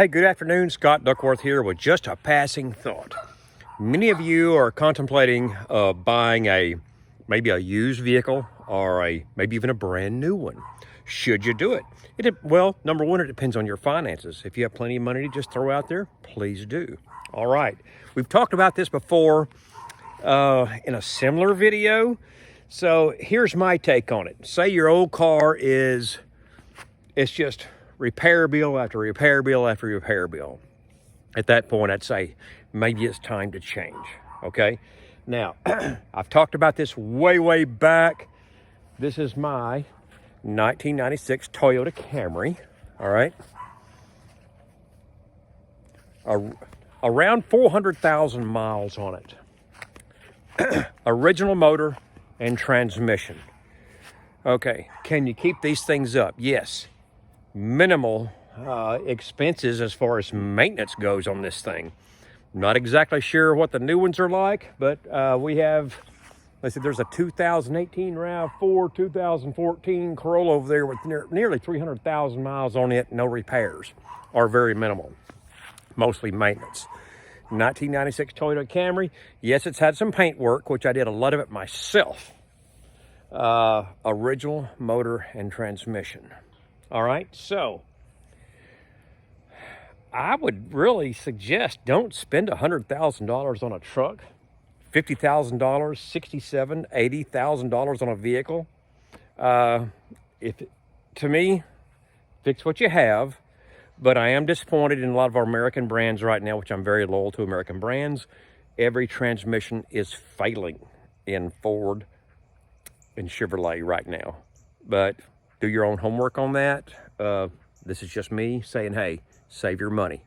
Hey, good afternoon. Scott Duckworth here with just a passing thought. Many of you are contemplating buying maybe a used vehicle or maybe even a brand new one. Should you do it? Well, number one, it depends on your finances. If you have plenty of money to just throw out there, please do. All right. We've talked about this before in a similar video. So here's my take on it. Say your old car it's just repair bill after repair bill after repair bill. At that point, I'd say maybe it's time to change, okay? Now, I've talked about this way back. This is my 1996 Toyota Camry, all right? Around 400,000 miles on it. Original motor and transmission. Okay, can you keep these things up? Yes. Minimal expenses as far as maintenance goes on this thing. Not exactly sure what the new ones are like, but we have, let's see, there's a 2018 RAV4, 2014 Corolla over there with nearly 300,000 miles on it, no repairs, or very minimal, mostly maintenance. 1996 Toyota Camry, yes, it's had some paint work, which I did a lot of it myself. Original motor and transmission. All right, so I would really suggest don't spend $100,000 on a truck, $50,000, $67,000, $80,000 on a vehicle. To me, fix what you have, but I am disappointed in a lot of our American brands right now, which I'm very loyal to American brands. Every transmission is failing in Ford and Chevrolet right now, but do your own homework on that. This is just me saying, hey, save your money.